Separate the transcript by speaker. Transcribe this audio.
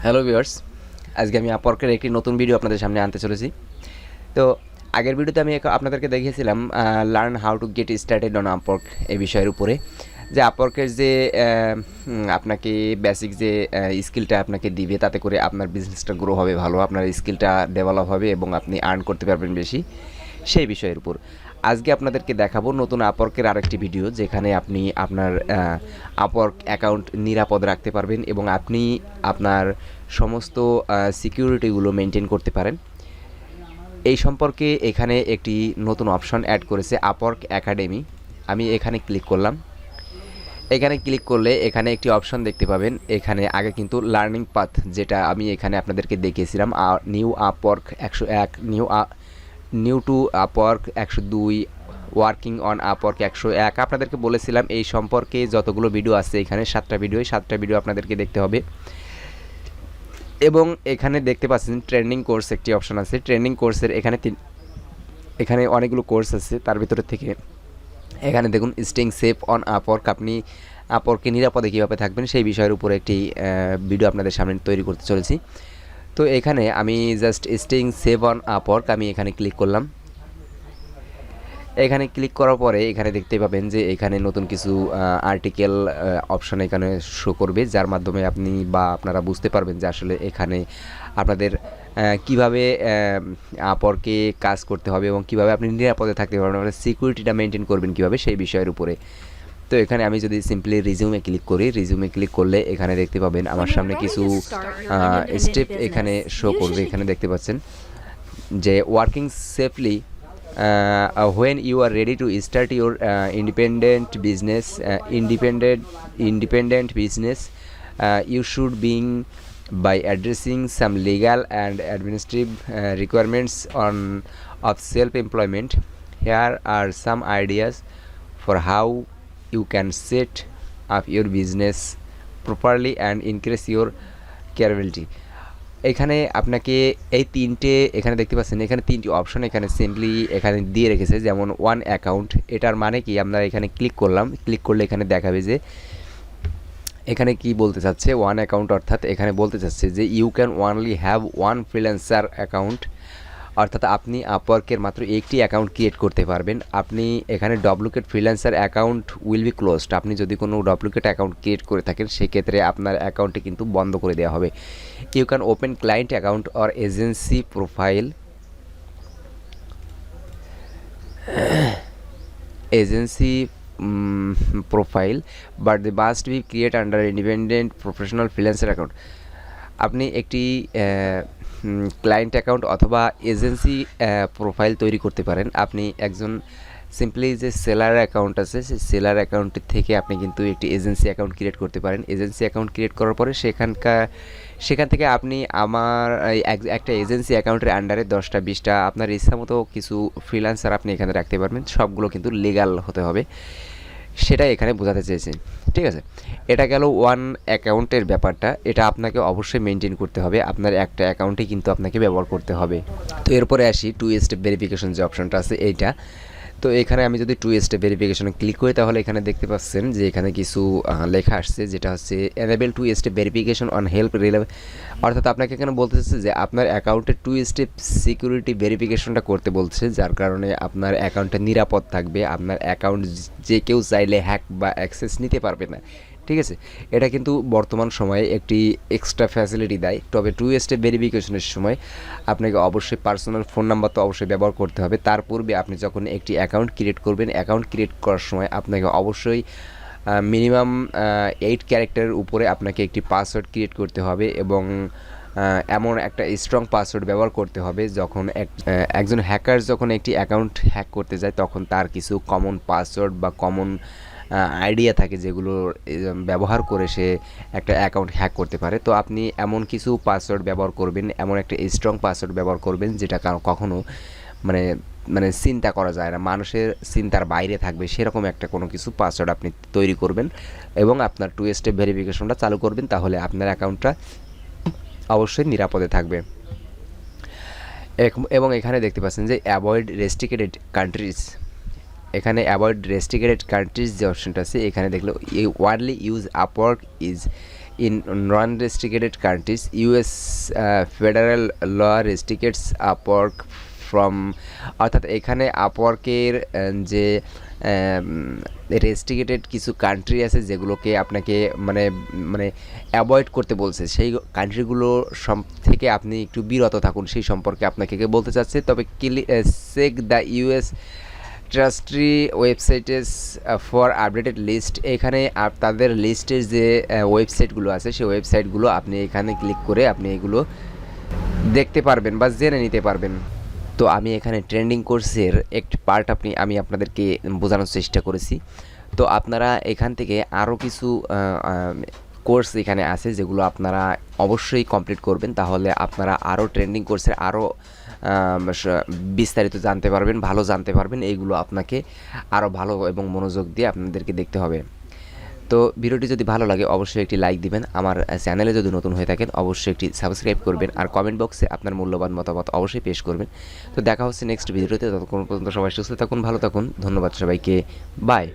Speaker 1: Hello viewers, আজকে আমি আপওয়ার্কের একটি নতুন ভিডিও আপনাদের সামনে আনতে চলেছি। তো আগের ভিডিওতে আমি আপনাদেরকে দেখিয়েছিলাম learn how to get started on Upwork এই বিষয়ের উপরে, যে আপওয়ার্কের যে আপনাকে বেসিক যে স্কিলটা আপনাকে দিবে, তাতে করে আপনার বিজনেসটা গ্রো হবে ভালো, আপনার স্কিলটা ডেভেলপ হবে এবং আপনি আর্ন করতে পারবেন বেশি, সেই বিষয়ের উপর। আজকে আপনাদেরকে দেখাবো নতুন আপওয়ার্কের আরেকটি ভিডিও, যেখানে আপনি আপনার আপওয়ার্ক অ্যাকাউন্ট নিরাপদ রাখতে পারবেন এবং আপনি আপনার সমস্ত সিকিউরিটিগুলো মেনটেন করতে পারেন। এই সম্পর্কে এখানে একটি নতুন অপশন অ্যাড করেছে আপওয়ার্ক একাডেমি। আমি এখানে ক্লিক করলাম। এখানে ক্লিক করলে এখানে একটি অপশন দেখতে পাবেন। এখানে আগে কিন্তু লার্নিং পাথ, যেটা আমি এখানে আপনাদেরকে দেখিয়েছিলাম, new Upwork 101, new to Upwork 102, working on Upwork 101, আপনাদেরকে বলেছিলাম এই সম্পর্কে যতগুলো ভিডিও আছে এখানে 7টা ভিডিও আপনাদেরকে দেখতে হবে। এবং এখানে দেখতে পাচ্ছেন ট্রেন্ডিং কোর্স একটি অপশন আছে। ট্রেন্ডিং কোর্সের এখানে অনেকগুলো কোর্স আছে, তার ভিতরে থেকে এখানে দেখুন স্টেইং সেফ অন আপওয়ার্ক, আপনি আপওয়ার্কে নিরাপদে কীভাবে থাকবেন সেই বিষয়ের উপরে একটি ভিডিও আপনাদের সামনে তৈরি করতে চলেছি। তো এখানে আমি just staying save on Upwork, আমি এখানে ক্লিক করলাম। এখানে ক্লিক করার পরে এখানে দেখতে পাবেন যে এখানে নতুন কিছু আর্টিকেল অপশন এখানে শো করবে, যার মাধ্যমে আপনি বা আপনারা বুঝতে পারবেন যে আসলে এখানে আপনাদের কিভাবে আপওয়ার্কে কাজ করতে হবে এবং কিভাবে আপনি নিরাপদে থাকতে পারবেন, মানে সিকিউরিটিটা মেনটেন করবেন কীভাবে সেই বিষয়ের উপরে। তো এখানে আমি যদি সিম্পলি রিজিউমে ক্লিক করি, রিজিউমে ক্লিক করলে এখানে দেখতে পাবেন আমার সামনে কিছু স্টেপ এখানে শো করবে। এখানে দেখতে পাচ্ছেন যে working safely when you are ready to start your independent business, you should begin by addressing some legal and administrative requirements of self-employment. Here are some ideas for how you can set up your business properly and increase your credibility. এখানে আপনাকে এই এখানে দেখতে পাচ্ছেন এখানে 3টি option এখানে simply এখানে দিয়ে রেখেছে, যেমন ওয়ান অ্যাকাউন্ট। এটার মানে কি, আমরা এখানে ক্লিক করলাম, ক্লিক করলে এখানে দেখাবে যে এখানে কি বলতে চাচ্ছে ওয়ান অ্যাকাউন্ট, অর্থাৎ এখানে বলতে চাচ্ছে যে you can only have one freelancer account, অর্থাৎ আপনি আপওয়ার্কের মাত্র একটি অ্যাকাউন্ট ক্রিয়েট করতে পারবেন। আপনি এখানে duplicate freelancer account will be closed, আপনি যদি কোনো ডুপ্লিকেট অ্যাকাউন্ট ক্রিয়েট করে থাকেন সেক্ষেত্রে আপনার অ্যাকাউন্টটি কিন্তু বন্ধ করে দেওয়া হবে। You can open client account or agency profile but they must be create under independent professional freelancer account. আপনি একটি ক্লায়েন্ট অ্যাকাউন্ট অথবা এজেন্সি প্রোফাইল তৈরি করতে পারেন। আপনি একজন সিম্পলি যে সেলার অ্যাকাউন্ট আছে সেই সেলার অ্যাকাউন্টের থেকে আপনি কিন্তু একটি এজেন্সি অ্যাকাউন্ট ক্রিয়েট করতে পারেন। এজেন্সি অ্যাকাউন্ট ক্রিয়েট করার পরে সেখান থেকে আপনি আমার একটা এজেন্সি অ্যাকাউন্টের আন্ডারে 10টা 20টা আপনার ইচ্ছা মতো কিছু ফ্রিল্যান্সার আপনি এখানে রাখতে পারবেন। সবগুলো কিন্তু লিগ্যাল হতে হবে, সেটাই এখানে বোঝাতে চেয়েছি। ঠিক আছে, এটা গেল ওয়ান অ্যাকাউন্টের ব্যাপারটা, এটা আপনাকে অবশ্যই মেনটেন করতে হবে, আপনার একটা অ্যাকাউন্টে কিন্তু আপনাকে ব্যবহার করতে হবে। তো এরপরে আসি 2 স্টেপ ভেরিফিকেশন যে অপশনটা আছে এইটা। তো এখানে আমি যদি 2 স্টেপ ভেরিফিকেশনে ক্লিক করি তাহলে এখানে দেখতে পাচ্ছেন যে এখানে কিছু লেখা আসছে, যেটা হচ্ছে enable 2 step verification on help relieve, অর্থাৎ আপনাকে এখানে বলতে চাচ্ছে যে আপনার অ্যাকাউন্টে 2 স্টেপ সিকিউরিটি ভেরিফিকেশনটা করতে বলছে, যার কারণে আপনার অ্যাকাউন্টটা নিরাপদ থাকবে, আপনার অ্যাকাউন্ট যে কেউ চাইলে হ্যাক বা অ্যাক্সেস নিতে পারবে না। ঠিক আছে, এটা কিন্তু বর্তমান সময়ে একটি এক্সট্রা ফ্যাসিলিটি দেয়। তবে 2 স্টেপ ভেরিফিকেশনের সময় আপনাকে অবশ্যই পার্সোনাল ফোন নাম্বার তো অবশ্যই ব্যবহার করতে হবে। তার পূর্বে আপনি যখন একটি অ্যাকাউন্ট ক্রিয়েট করবেন, অ্যাকাউন্ট ক্রিয়েট করার সময় আপনাকে অবশ্যই মিনিমাম 8 ক্যারেক্টারের উপরে আপনাকে একটি পাসওয়ার্ড ক্রিয়েট করতে হবে এবং এমন একটা স্ট্রং পাসওয়ার্ড ব্যবহার করতে হবে যখন একজন হ্যাকার যখন একটি অ্যাকাউন্ট হ্যাক করতে যায় তখন তার কিছু কমন পাসওয়ার্ড বা কমন আইডিয়া থাকে যেগুলো ব্যবহার করে সে একটা অ্যাকাউন্ট হ্যাক করতে পারে। তো আপনি এমন কিছু পাসওয়ার্ড ব্যবহার করবেন, এমন একটা স্ট্রং পাসওয়ার্ড ব্যবহার করবেন যেটা কখনো মানে চিন্তা করা যায় না, মানুষের চিন্তার বাইরে থাকবে সেরকম একটা কোনো কিছু পাসওয়ার্ড আপনি তৈরি করবেন এবং আপনার 2 স্টেপ ভেরিফিকেশনটা চালু করবেন, তাহলে আপনার অ্যাকাউন্টটা অবশ্যই নিরাপদে থাকবে। এবং এখানে দেখতে পাচ্ছেন যে অ্যাভয়েড রেস্ট্রিক্টেড কান্ট্রিজ, এখানে অ্যাভয়েড রেস্ট্রিক্টেড কান্ট্রিজ যে অপশনটা আছে এখানে দেখলে only use Upwork is in non restricted countries US federal law restricts Upwork from, অর্থাৎ এখানে আপওয়ার্কের যে রেস্ট্রিকেটেড কিছু কান্ট্রি আছে যেগুলোকে আপনাকে মানে মানে অ্যাভয়েড করতে বলছে, সেই কান্ট্রিগুলো থেকে আপনি একটু বিরত থাকুন, সেই সম্পর্কে আপনাকে বলতে চাচ্ছে। তবে check the US treasury websites for updated list, এখানে তাদের লিস্টের যে ওয়েবসাইটগুলো আছে সেই ওয়েবসাইটগুলো আপনি এখানে ক্লিক করে আপনি এগুলো দেখতে পারবেন বা জেনে নিতে পারবেন। তো আমি এখানে ট্রেন্ডিং কোর্সের একটি পার্ট আমি আপনাদেরকে বোঝানোর চেষ্টা করেছি। তো আপনারা এখান থেকে আরও কিছু কোর্স এখানে আছে যেগুলো আপনারা অবশ্যই কমপ্লিট করবেন, তাহলে আপনারা আরও ট্রেন্ডিং কোর্সের আরও বিস্তারিত জানতে পারবেন, ভালো জানতে পারবেন। এইগুলো আপনাকে আরও ভালো এবং মনোযোগ দিয়ে আপনাদেরকে দেখতে হবে। তো ভিডিওটি যদি ভালো লাগে অবশ্যই একটি লাইক দিবেন, আমার চ্যানেলে যদি নতুন হয়ে থাকেন অবশ্যই একটি সাবস্ক্রাইব করবেন, আর কমেন্ট বক্সে আপনার মূল্যবান মতামত অবশ্যই পেশ করবেন। তো দেখা হচ্ছে নেক্সট ভিডিওতে, ততক্ষণ পর্যন্ত সবাই সুস্থ থাকুন, ভালো থাকুন, ধন্যবাদ সবাইকে, বাই।